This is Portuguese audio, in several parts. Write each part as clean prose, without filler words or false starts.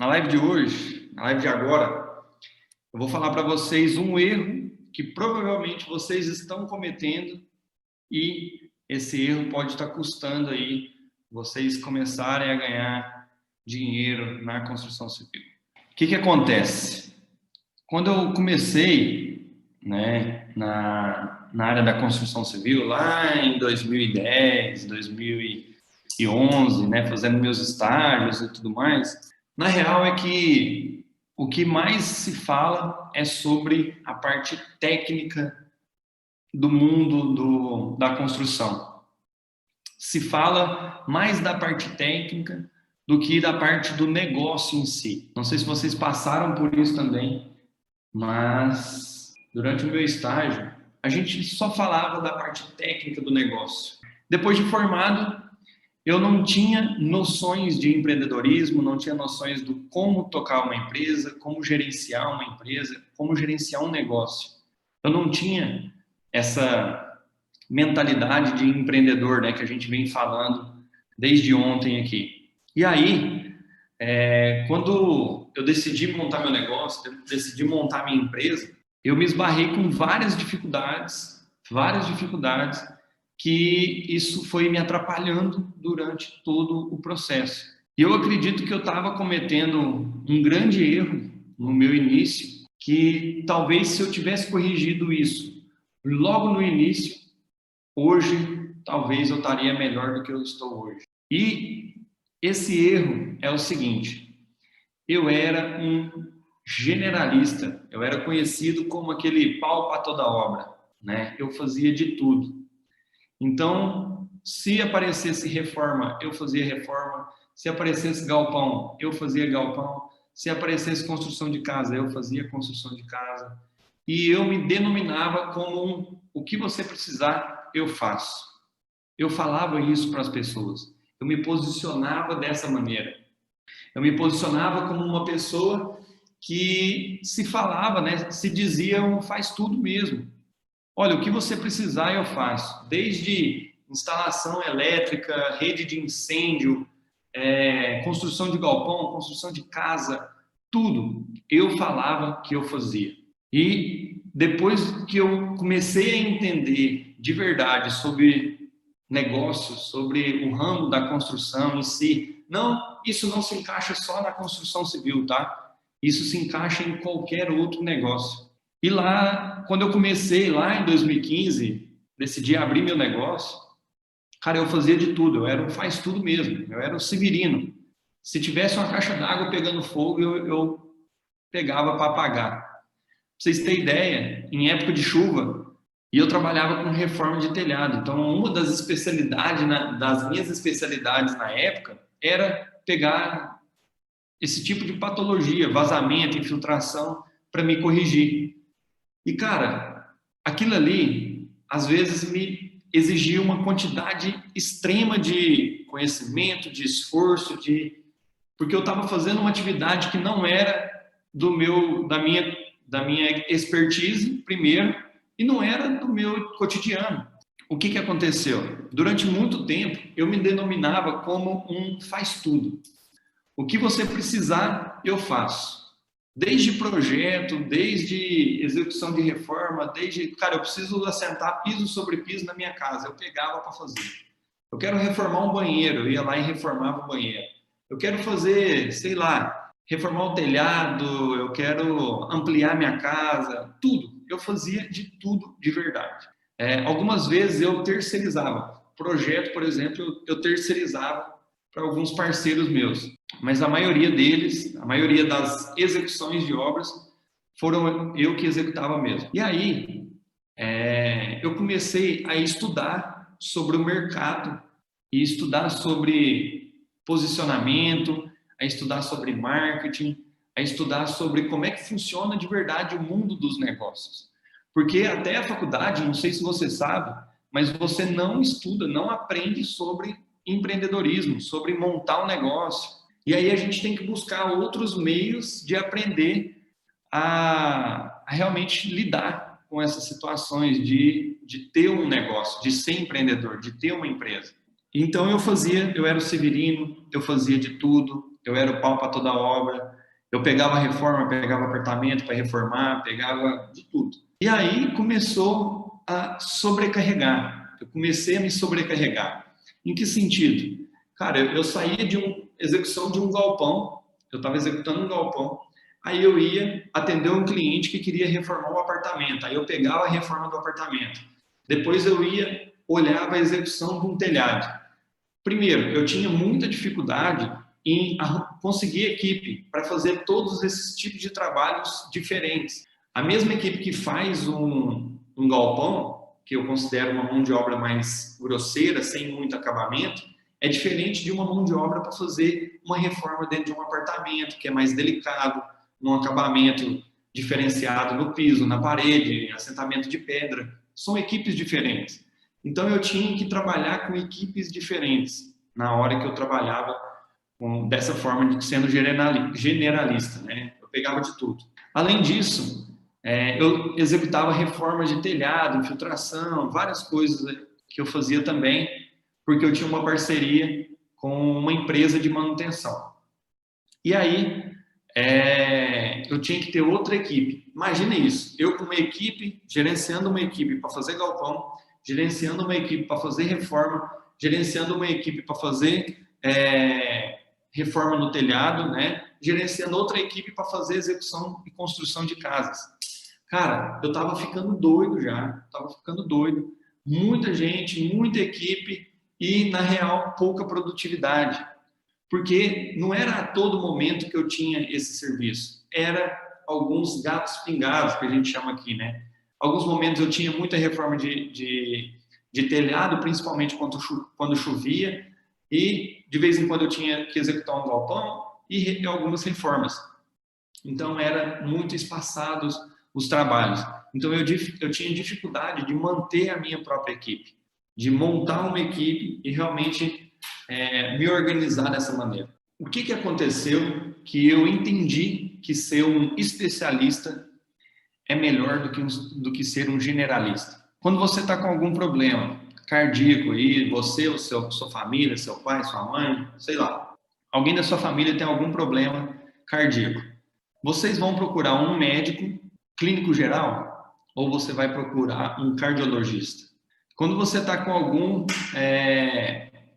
Na live de hoje, na live de agora, eu vou falar para vocês um erro que provavelmente vocês estão cometendo e esse erro pode estar custando aí vocês começarem a ganhar dinheiro na construção civil. O que acontece? Quando eu comecei, né, na área da construção civil, lá em 2010, 2011, né, fazendo meus estágios e tudo mais, na real é que o que mais se fala é sobre a parte técnica do mundo da construção. Se fala mais da parte técnica do que da parte do negócio em si. Não sei se vocês passaram por isso também, mas durante o meu estágio, a gente só falava da parte técnica do negócio. Depois de formado, eu não tinha noções de empreendedorismo, não tinha noções do como tocar uma empresa, como gerenciar uma empresa, como gerenciar um negócio. Eu não tinha essa mentalidade de empreendedor, né, que a gente vem falando desde ontem aqui. E aí, quando eu decidi montar meu negócio, decidi montar minha empresa, eu me esbarrei com várias dificuldades, que isso foi me atrapalhando durante todo o processo. E eu acredito que eu estava cometendo um grande erro no meu início, que talvez se eu tivesse corrigido isso logo no início, hoje talvez eu estaria melhor do que eu estou hoje. E esse erro é o seguinte: eu era um generalista, eu era conhecido como aquele pau para toda obra, né? Eu fazia de tudo. Então, se aparecesse reforma, eu fazia reforma. Se aparecesse galpão, eu fazia galpão. Se aparecesse construção de casa, eu fazia construção de casa. E eu me denominava como o que você precisar, eu faço. Eu falava isso para as pessoas. Eu me posicionava dessa maneira. Eu me posicionava como uma pessoa que se falava, né, se dizia um faz tudo mesmo. Olha, o que você precisar eu faço, desde instalação elétrica, rede de incêndio, construção de galpão, construção de casa, tudo eu falava que eu fazia. E depois que eu comecei a entender de verdade sobre negócios, sobre o ramo da construção em si, não, isso não se encaixa só na construção civil, tá? Isso se encaixa em qualquer outro negócio. E lá, quando eu comecei, lá em 2015, decidi abrir meu negócio, cara, eu fazia de tudo, eu era um faz tudo mesmo, eu era um severino. Se tivesse uma caixa d'água pegando fogo, eu pegava para apagar. Pra vocês terem ideia, em época de chuva, e eu trabalhava com reforma de telhado. Então, uma das especialidades, das minhas especialidades na época, era pegar esse tipo de patologia, vazamento, infiltração, para me corrigir. E, cara, aquilo ali, às vezes, me exigia uma quantidade extrema de conhecimento, de esforço, porque eu estava fazendo uma atividade que não era da minha expertise, primeiro, e não era do meu cotidiano. O que aconteceu? Durante muito tempo, eu me denominava como um faz-tudo. O que você precisar, eu faço. Desde projeto, desde execução de reforma, cara, eu preciso assentar piso sobre piso na minha casa, eu pegava para fazer. Eu quero reformar um banheiro, eu ia lá e reformava o banheiro. Eu quero fazer, sei lá, reformar o telhado, eu quero ampliar minha casa, tudo. Eu fazia de tudo de verdade. Algumas vezes eu terceirizava. Projeto, por exemplo, eu terceirizava para alguns parceiros meus. Mas a maioria deles, a maioria das execuções de obras, foram eu que executava mesmo. E aí, eu comecei a estudar sobre o mercado e estudar sobre posicionamento, a estudar sobre marketing, a estudar sobre como é que funciona de verdade o mundo dos negócios. Porque até a faculdade, não sei se você sabe, mas você não estuda, não aprende sobre empreendedorismo, sobre montar um negócio. E aí a gente tem que buscar outros meios de aprender a realmente lidar com essas situações de ter um negócio, de ser empreendedor, de ter uma empresa. Então eu era o severino, eu fazia de tudo, eu era o pau para toda obra, eu pegava reforma, pegava apartamento para reformar, pegava de tudo. E aí começou a sobrecarregar, eu comecei a me sobrecarregar. Em que sentido? Cara, eu saía de uma execução de um galpão, eu estava executando um galpão, aí eu ia atender um cliente que queria reformar o apartamento, aí eu pegava a reforma do apartamento. Depois eu ia, olhava a execução de um telhado. Primeiro, eu tinha muita dificuldade em conseguir equipe para fazer todos esses tipos de trabalhos diferentes. A mesma equipe que faz um galpão, que eu considero uma mão de obra mais grosseira, sem muito acabamento, é diferente de uma mão de obra para fazer uma reforma dentro de um apartamento, que é mais delicado, um acabamento diferenciado no piso, na parede, assentamento de pedra. São equipes diferentes. Então, eu tinha que trabalhar com equipes diferentes na hora que eu trabalhava dessa forma, sendo generalista, né? Eu pegava de tudo. Além disso, eu executava reformas de telhado, infiltração, várias coisas que eu fazia também, porque eu tinha uma parceria com uma empresa de manutenção. E aí, eu tinha que ter outra equipe. Imagina isso, eu com uma equipe, gerenciando uma equipe para fazer galpão, gerenciando uma equipe para fazer reforma, gerenciando uma equipe para fazer reforma no telhado, né? Gerenciando outra equipe para fazer execução e construção de casas. Cara, eu estava ficando doido já, estava ficando doido. Muita gente, muita equipe e, na real, pouca produtividade. Porque não era a todo momento que eu tinha esse serviço. Era alguns gatos pingados, que a gente chama aqui, né? Alguns momentos eu tinha muita reforma de telhado, principalmente quando chovia, e de vez em quando eu tinha que executar um galpão e algumas reformas. Então, era muito espaçados os trabalhos. Então, eu tinha dificuldade de manter a minha própria equipe, de montar uma equipe e realmente me organizar dessa maneira. O que aconteceu que eu entendi que ser um especialista é melhor do que ser um generalista? Quando você está com algum problema cardíaco aí, você, ou sua família, seu pai, sua mãe, sei lá, alguém da sua família tem algum problema cardíaco, vocês vão procurar um médico clínico geral ou você vai procurar um cardiologista? Quando você está com algum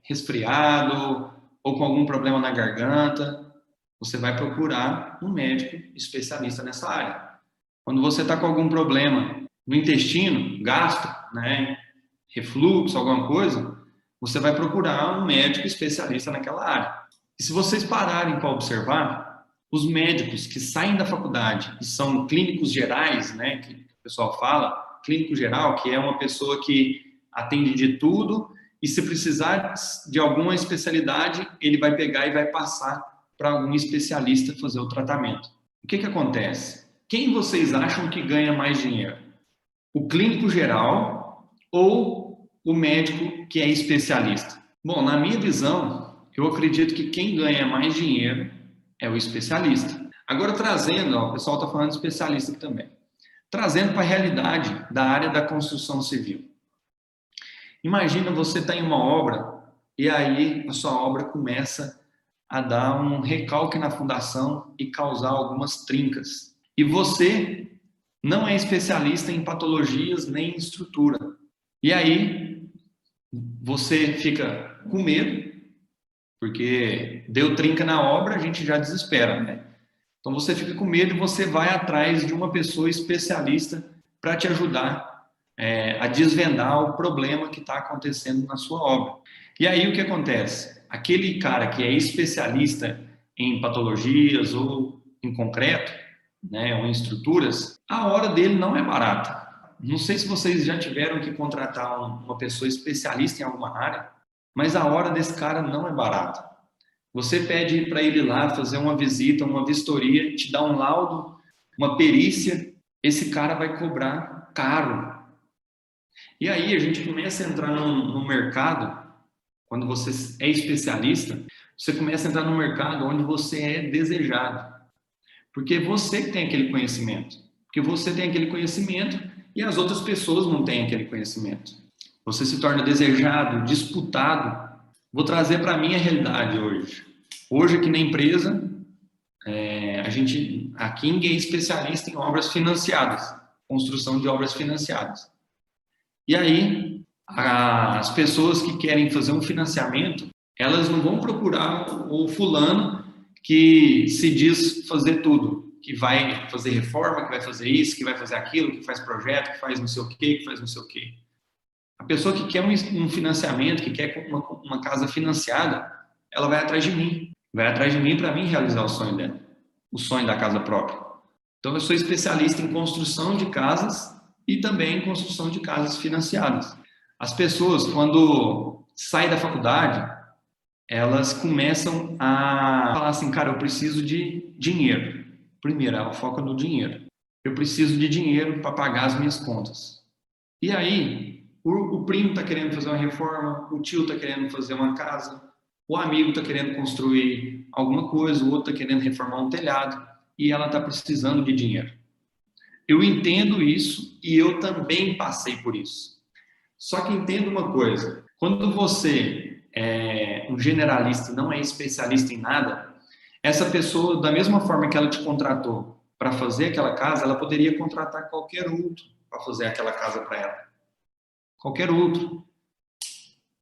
resfriado ou com algum problema na garganta, você vai procurar um médico especialista nessa área. Quando você está com algum problema no intestino, gastro, né, refluxo, alguma coisa, você vai procurar um médico especialista naquela área. E se vocês pararem para observar, os médicos que saem da faculdade e são clínicos gerais, né, que o pessoal fala, clínico geral, que é uma pessoa que atende de tudo e se precisar de alguma especialidade, ele vai pegar e vai passar para algum especialista fazer o tratamento. O que acontece? Quem vocês acham que ganha mais dinheiro? O clínico geral ou o médico que é especialista? Bom, na minha visão, eu acredito que quem ganha mais dinheiro é o especialista. Agora, trazendo, o pessoal está falando de especialista aqui também, trazendo para a realidade da área da construção civil. Imagina você está em uma obra e aí a sua obra começa a dar um recalque na fundação e causar algumas trincas. E você não é especialista em patologias nem em estrutura. E aí você fica com medo, porque deu trinca na obra, a gente já desespera, né? Então você fica com medo e você vai atrás de uma pessoa especialista para te ajudar a desvendar o problema que está acontecendo na sua obra. E aí o que acontece? Aquele cara que é especialista em patologias ou em concreto, né, ou em estruturas, a hora dele não é barata. Não sei se vocês já tiveram que contratar uma pessoa especialista em alguma área, mas a hora desse cara não é barata. Você pede para ele lá fazer uma visita, uma vistoria, te dá um laudo, uma perícia, esse cara vai cobrar caro. E aí a gente começa a entrar no mercado, quando você é especialista, você começa a entrar no mercado onde você é desejado. Porque você tem aquele conhecimento. Porque você tem aquele conhecimento e as outras pessoas não têm aquele conhecimento. Você se torna desejado, disputado. Vou trazer para a minha realidade hoje. Hoje aqui na empresa, a King é especialista em obras financiadas, construção de obras financiadas. E aí, as pessoas que querem fazer um financiamento, elas não vão procurar o fulano que se diz fazer tudo, que vai fazer reforma, que vai fazer isso, que vai fazer aquilo, que faz projeto, que faz não sei o quê, que faz não sei o quê. A pessoa que quer um financiamento, que quer uma casa financiada, ela vai atrás de mim. Vai atrás de mim para mim realizar o sonho dela, o sonho da casa própria. Então, eu sou especialista em construção de casas e também em construção de casas financiadas. As pessoas, quando saem da faculdade, elas começam a falar assim, cara, eu preciso de dinheiro. Primeiro, ela foca no dinheiro. Eu preciso de dinheiro para pagar as minhas contas. E aí, o primo está querendo fazer uma reforma, o tio está querendo fazer uma casa, o amigo está querendo construir alguma coisa, o outro está querendo reformar um telhado e ela está precisando de dinheiro. Eu entendo isso e eu também passei por isso. Só que entenda uma coisa, quando você é um generalista e não é especialista em nada, essa pessoa, da mesma forma que ela te contratou para fazer aquela casa, ela poderia contratar qualquer outro para fazer aquela casa para ela. Qualquer outro.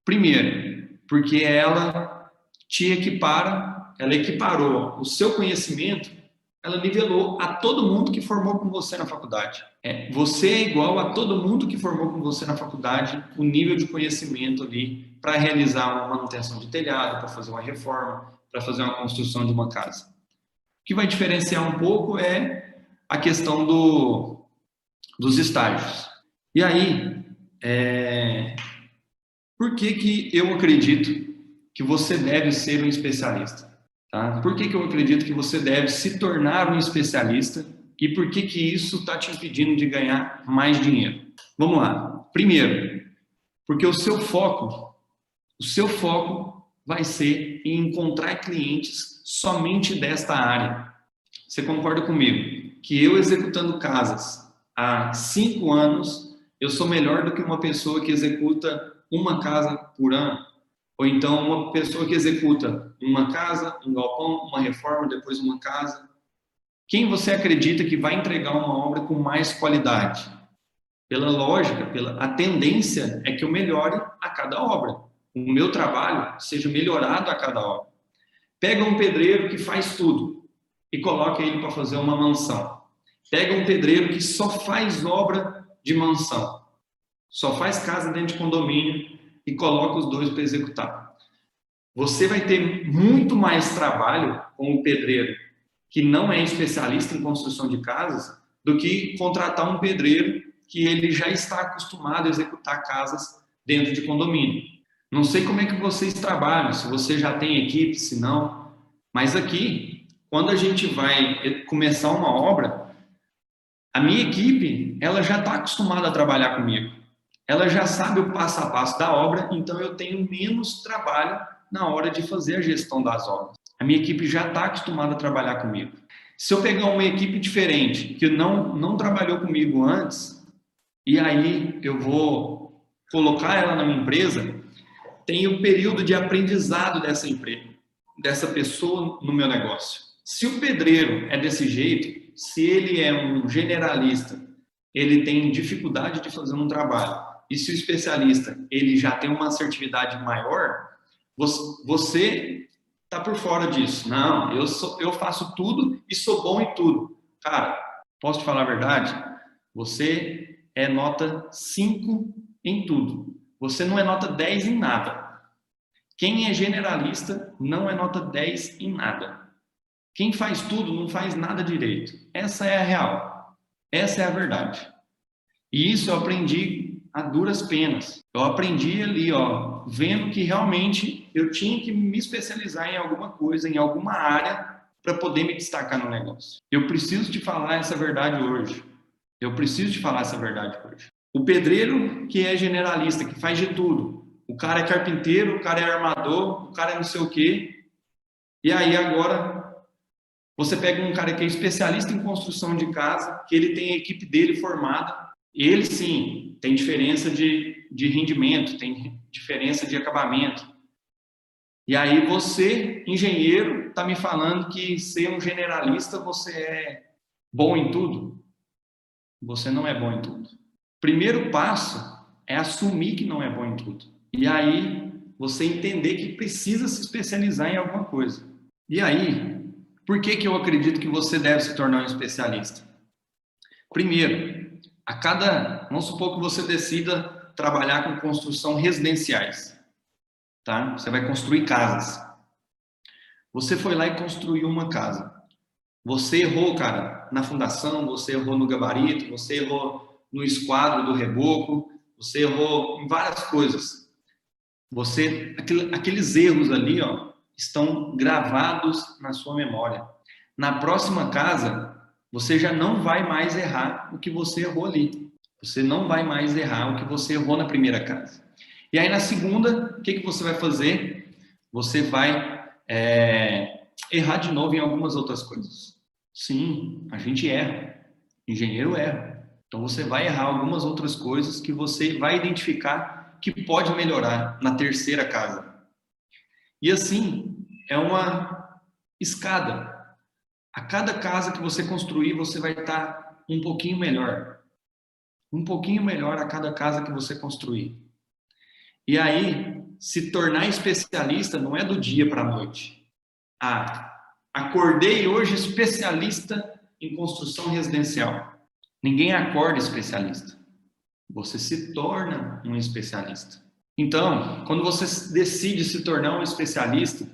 Primeiro, porque ela te equipara, ela equiparou o seu conhecimento, ela nivelou a todo mundo que formou com você na faculdade. Você é igual a todo mundo que formou com você na faculdade, o nível de conhecimento ali para realizar uma manutenção de telhado, para fazer uma reforma, para fazer uma construção de uma casa. O que vai diferenciar um pouco é a questão dos estágios. E aí, por que eu acredito que você deve ser um especialista? Tá? Por que eu acredito que você deve se tornar um especialista e por que isso está te impedindo de ganhar mais dinheiro? Vamos lá. Primeiro, porque o seu foco vai ser em encontrar clientes somente desta área. Você concorda comigo que eu executando casas há 5 anos, eu sou melhor do que uma pessoa que executa uma casa por ano? Ou então uma pessoa que executa uma casa, um galpão, uma reforma, depois uma casa? Quem você acredita que vai entregar uma obra com mais qualidade? Pela lógica, a tendência é que eu melhore a cada obra. O meu trabalho seja melhorado a cada obra. Pega um pedreiro que faz tudo e coloca ele para fazer uma mansão. Pega um pedreiro que só faz obra de mansão, só faz casa dentro de condomínio e coloca os dois para executar. Você vai ter muito mais trabalho com o pedreiro que não é especialista em construção de casas do que contratar um pedreiro que ele já está acostumado a executar casas dentro de condomínio. Não sei como é que vocês trabalham, se você já tem equipe, se não, mas aqui, quando a gente vai começar uma obra, a minha equipe, ela já está acostumada a trabalhar comigo. Ela já sabe o passo a passo da obra, então eu tenho menos trabalho na hora de fazer a gestão das obras. A minha equipe já está acostumada a trabalhar comigo. Se eu pegar uma equipe diferente, que não trabalhou comigo antes, e aí eu vou colocar ela na minha empresa, tem o período de aprendizado dessa pessoa no meu negócio. Se o pedreiro é desse jeito, se ele é um generalista, ele tem dificuldade de fazer um trabalho, e se o especialista ele já tem uma assertividade maior, você está por fora disso. Não, eu faço tudo e sou bom em tudo. Cara, posso te falar a verdade? Você é nota 5 em tudo. Você não é nota 10 em nada. Quem é generalista não é nota 10 em nada. Quem faz tudo não faz nada direito. Essa é a real. Essa é a verdade. E isso eu aprendi a duras penas. Eu aprendi ali, vendo que realmente eu tinha que me especializar em alguma coisa, em alguma área, para poder me destacar no negócio. Eu preciso te falar essa verdade hoje. Eu preciso te falar essa verdade hoje. O pedreiro que é generalista, que faz de tudo. O cara é carpinteiro, o cara é armador, o cara é não sei o quê. E aí agora você pega um cara que é especialista em construção de casa, que ele tem a equipe dele formada. Ele sim, tem diferença de rendimento, tem diferença de acabamento. E aí você, engenheiro, está me falando que ser um generalista você é bom em tudo? Você não é bom em tudo. Primeiro passo é assumir que não é bom em tudo. E aí você entender que precisa se especializar em alguma coisa. E aí, por que que eu acredito que você deve se tornar um especialista? Primeiro, vamos supor que você decida trabalhar com construção residenciais, tá? Você vai construir casas. Você foi lá e construiu uma casa. Você errou, cara, na fundação, você errou no gabarito, você errou no esquadro do reboco, você errou em várias coisas. Aqueles erros ali, ó, estão gravados na sua memória. Na próxima casa, você já não vai mais errar o que você errou ali. Você não vai mais errar o que você errou na primeira casa. E aí na segunda, o que que você vai fazer? Você vai errar de novo em algumas outras coisas. Sim, a gente erra. Engenheiro erra. Então você vai errar algumas outras coisas que você vai identificar que pode melhorar na terceira casa. E assim, é uma escada. A cada casa que você construir, você vai estar um pouquinho melhor. Um pouquinho melhor a cada casa que você construir. E aí, se tornar especialista não é do dia para a noite. Acordei hoje especialista em construção residencial. Ninguém acorda especialista. Você se torna um especialista. Então, quando você decide se tornar um especialista,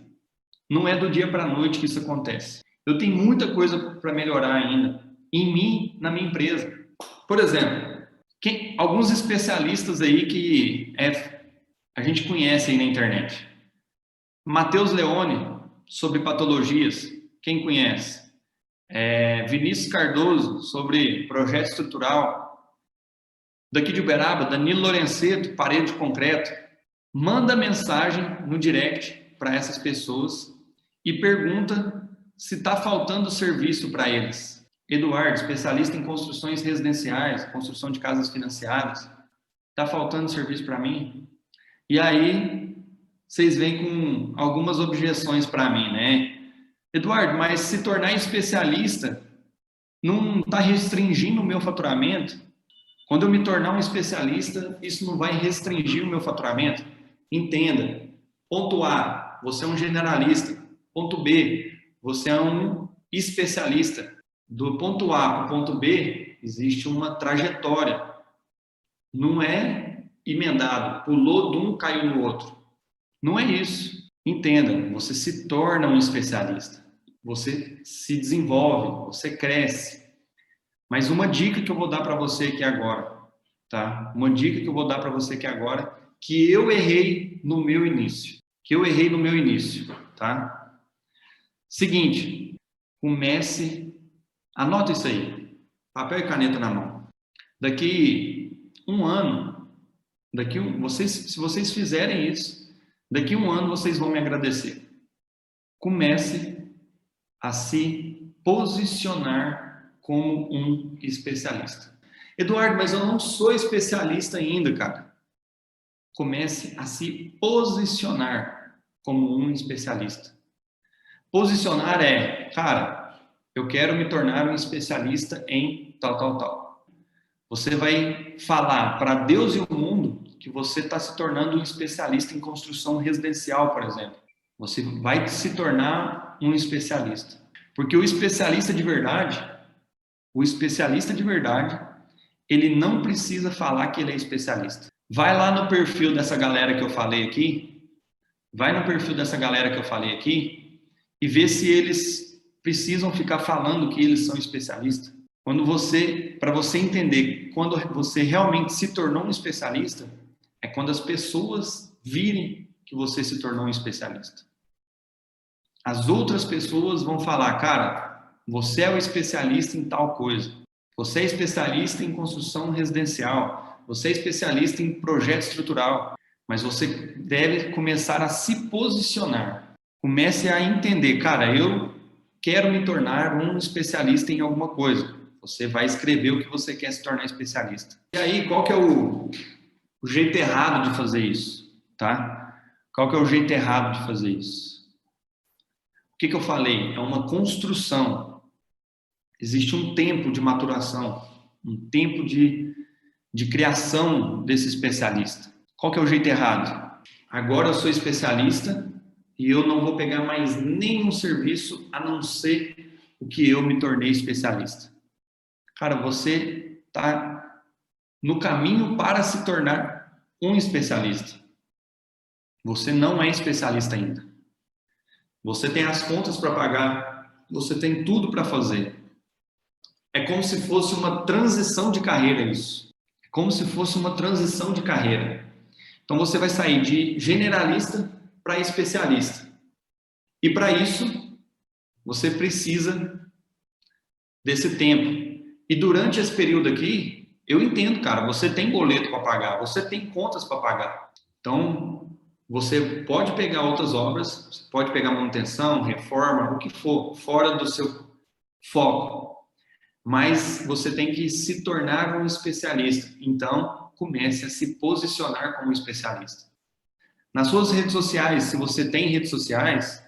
não é do dia para a noite que isso acontece. Eu tenho muita coisa para melhorar ainda em mim, na minha empresa. Por exemplo, alguns especialistas aí que a gente conhece aí na internet. Matheus Leone, sobre patologias, quem conhece? Vinícius Cardoso, sobre projeto estrutural. Daqui de Uberaba, Danilo Lorenzeto, parede de concreto. Manda mensagem no direct para essas pessoas e pergunta se está faltando serviço para eles. Eduardo, especialista em construções residenciais, construção de casas financiadas. Está faltando serviço para mim? E aí, vocês vêm com algumas objeções para mim, né? Eduardo, mas se tornar especialista não está restringindo o meu faturamento? Quando eu me tornar um especialista, isso não vai restringir o meu faturamento? Entenda. Ponto A, você é um generalista. Ponto B, você é um especialista. Do ponto A para o ponto B, existe uma trajetória. Não é emendado. Pulou de um, caiu no outro. Não é isso. Entenda, você se torna um especialista. Você se desenvolve, você cresce. Mas uma dica que eu vou dar para você aqui agora, tá? Uma dica que eu vou dar para você aqui agora, que eu errei no meu início. Tá? Seguinte, anota isso aí, papel e caneta na mão. Daqui um ano, se vocês fizerem isso, daqui um ano vocês vão me agradecer. Comece a se posicionar como um especialista. Eduardo, mas eu não sou especialista ainda, cara. Comece a se posicionar como um especialista. Posicionar cara, eu quero me tornar um especialista em tal. Você vai falar para Deus e o mundo que você está se tornando um especialista em construção residencial, por exemplo. Você vai se tornar um especialista. Porque o especialista de verdade, ele não precisa falar que ele é especialista. Vai lá no perfil dessa galera que eu falei aqui, e vê se eles precisam ficar falando que eles são especialistas. Para você entender, quando você realmente se tornou um especialista, é quando as pessoas virem que você se tornou um especialista. As outras pessoas vão falar, cara, você é o especialista em tal coisa. Você é especialista em construção residencial. Você é especialista em projeto estrutural. Mas você deve começar a se posicionar. Comece a entender, cara, eu quero me tornar um especialista em alguma coisa. Você vai escrever o que você quer se tornar especialista. E aí, qual que é o jeito errado de fazer isso, tá? Qual que é o jeito errado de fazer isso? O que eu falei? É uma construção. Existe um tempo de maturação, um tempo de criação desse especialista. Qual que é o jeito errado? Agora eu sou especialista e eu não vou pegar mais nenhum serviço a não ser o que eu me tornei especialista. Cara, você está no caminho para se tornar um especialista. Você não é especialista ainda. Você tem as contas para pagar, você tem tudo para fazer. É como se fosse uma transição de carreira isso. É como se fosse uma transição de carreira. Então você vai sair de generalista para especialista. E para isso, você precisa desse tempo. E durante esse período aqui, eu entendo, cara, você tem boleto para pagar, você tem contas para pagar. Então, você pode pegar outras obras, você pode pegar manutenção, reforma, o que for, fora do seu foco. Mas você tem que se tornar um especialista. Então, comece a se posicionar como um especialista. Nas suas redes sociais, se você tem redes sociais,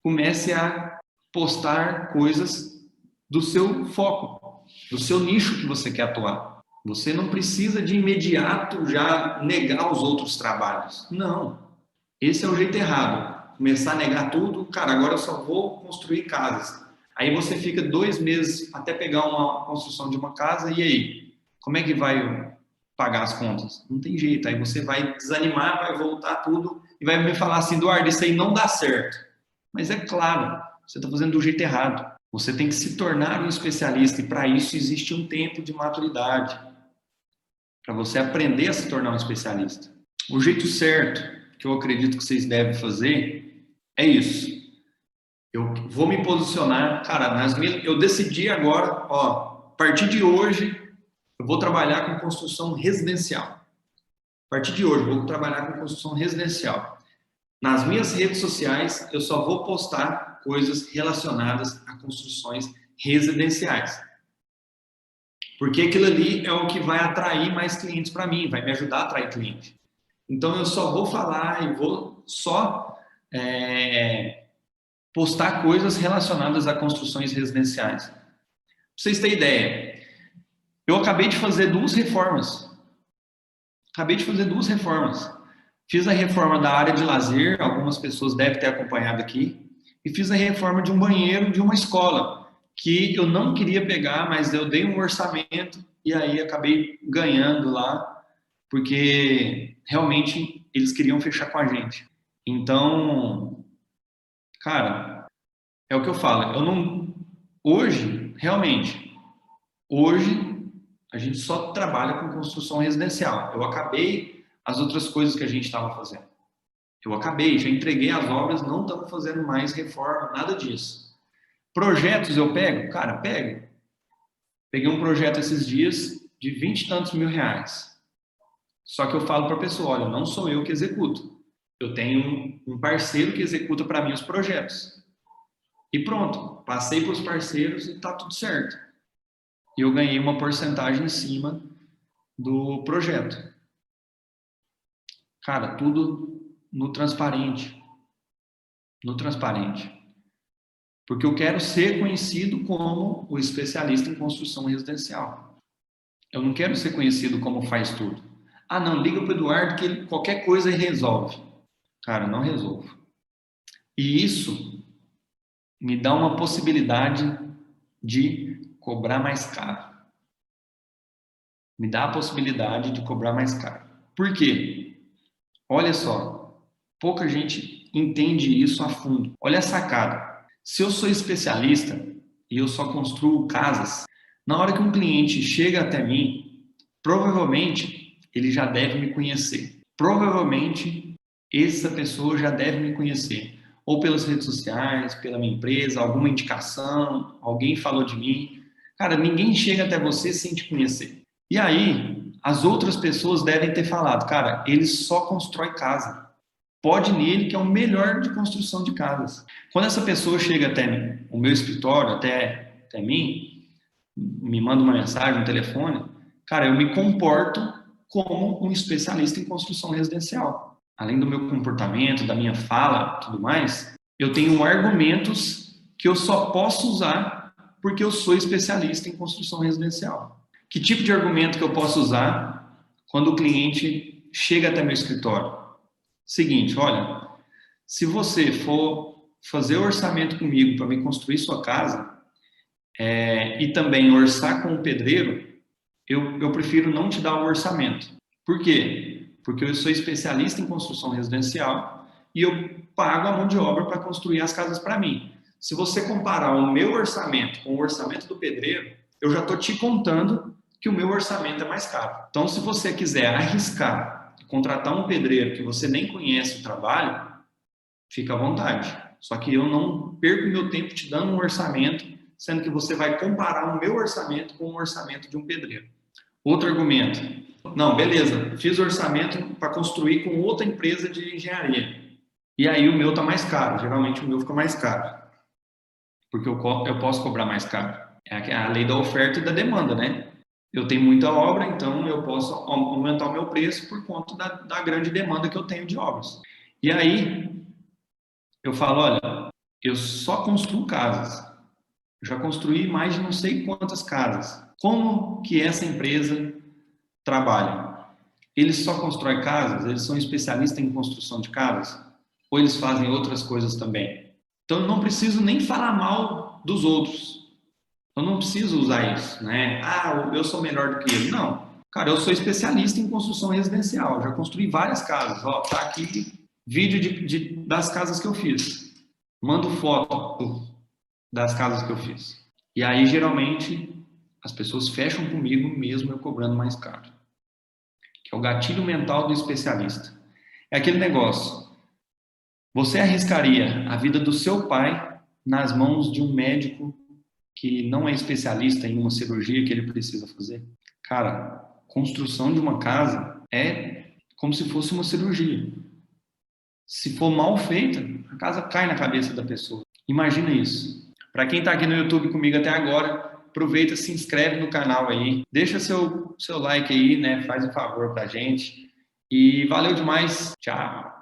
comece a postar coisas do seu foco, do seu nicho que você quer atuar. Você não precisa de imediato já negar os outros trabalhos. Não. Esse é o jeito errado. Começar a negar tudo, cara, agora eu só vou construir casas. Aí você fica 2 meses até pegar uma construção de uma casa, e aí? Como é que vai pagar as contas? Não tem jeito. Aí você vai desanimar, vai voltar tudo e vai me falar assim, Eduardo, isso aí não dá certo. Mas é claro, você está fazendo do jeito errado. Você tem que se tornar um especialista e para isso existe um tempo de maturidade para você aprender a se tornar um especialista. O jeito certo que eu acredito que vocês devem fazer é isso. Eu vou me posicionar, cara, eu decidi agora, ó, a partir de hoje eu vou trabalhar com construção residencial. A partir de hoje eu vou trabalhar com construção residencial. Nas minhas redes sociais eu só vou postar coisas relacionadas a construções residenciais. Porque aquilo ali é o que vai atrair mais clientes para mim, vai me ajudar a atrair cliente. Então eu só vou falar e vou só postar coisas relacionadas a construções residenciais. Pra vocês terem ideia, eu acabei de fazer 2 reformas. Fiz a reforma da área de lazer, algumas pessoas devem ter acompanhado aqui, e fiz a reforma de um banheiro de uma escola, que eu não queria pegar, mas eu dei um orçamento e aí acabei ganhando lá, porque realmente eles queriam fechar com a gente. Então, cara, é o que eu falo, eu não... Hoje, realmente, hoje a gente só trabalha com construção residencial. Eu acabei as outras coisas que a gente estava fazendo. Eu acabei, já entreguei as obras, não estamos fazendo mais reforma, nada disso. Projetos eu pego? Cara, pego. Peguei um projeto esses dias de 20 e tantos mil reais. Só que eu falo para a pessoa, olha, não sou eu que executo. Eu tenho um parceiro que executa para mim os projetos. E pronto, passei para os parceiros e está tudo certo. E eu ganhei uma porcentagem em cima do projeto. Cara, tudo no transparente. No transparente. Porque eu quero ser conhecido como o especialista em construção residencial. Eu não quero ser conhecido como faz tudo. Ah, não, liga para o Eduardo que ele, qualquer coisa ele resolve. Cara, não resolvo. E isso me dá uma possibilidade de cobrar mais caro. Me dá a possibilidade de cobrar mais caro. Por quê? Olha só, pouca gente entende isso a fundo. Olha a sacada. Se eu sou especialista e eu só construo casas, na hora que um cliente chega até mim, provavelmente ele já deve me conhecer. Provavelmente essa pessoa já deve me conhecer. Ou pelas redes sociais, pela minha empresa, alguma indicação, alguém falou de mim. Cara, ninguém chega até você sem te conhecer. E aí, as outras pessoas devem ter falado, cara, ele só constrói casa. Pode nele, que é o melhor de construção de casas. Quando essa pessoa chega até mim, o meu escritório, até mim, me manda uma mensagem, um telefone, cara, eu me comporto como um especialista em construção residencial. além do meu comportamento, da minha fala, tudo mais, eu tenho argumentos que eu só posso usar porque eu sou especialista em construção residencial. Que tipo de argumento que eu posso usar quando o cliente chega até meu escritório? Seguinte, olha, se você for fazer orçamento comigo para me construir sua casa, e também orçar com o pedreiro, eu prefiro não te dar o orçamento. Por quê? Porque eu sou especialista em construção residencial e eu pago a mão de obra para construir as casas para mim. Se você comparar o meu orçamento com o orçamento do pedreiro, eu já estou te contando que o meu orçamento é mais caro. Então, se você quiser arriscar contratar um pedreiro que você nem conhece o trabalho, fica à vontade. Só que eu não perco meu tempo te dando um orçamento, sendo que você vai comparar o meu orçamento com o orçamento de um pedreiro. Outro argumento. Não, beleza, fiz orçamento para construir com outra empresa de engenharia. E aí o meu está mais caro. Geralmente o meu fica mais caro. Porque eu posso cobrar mais caro. É a lei da oferta e da demanda, né? Eu tenho muita obra, então eu posso aumentar o meu preço por conta da grande demanda que eu tenho de obras. E aí eu falo, olha, eu só construo casas. Já construí mais de não sei quantas casas. Como que essa empresa trabalha? Eles só constroem casas? Eles são especialistas em construção de casas? Ou eles fazem outras coisas também? Então, eu não preciso nem falar mal dos outros. Eu não preciso usar isso, né? Ah, eu sou melhor do que ele. Não. Cara, eu sou especialista em construção residencial. Já construí várias casas. Ó, tá aqui vídeo das casas que eu fiz. Mando foto das casas que eu fiz. E aí, geralmente, as pessoas fecham comigo mesmo eu cobrando mais caro. Que é o gatilho mental do especialista. É aquele negócio. Você arriscaria a vida do seu pai nas mãos de um médico que não é especialista em uma cirurgia que ele precisa fazer? Cara, construção de uma casa é como se fosse uma cirurgia. Se for mal feita, a casa cai na cabeça da pessoa. Imagina isso. Para quem está aqui no YouTube comigo até agora, aproveita, se inscreve no canal aí, deixa seu like aí, né? Faz um favor pra gente. E valeu demais. Tchau.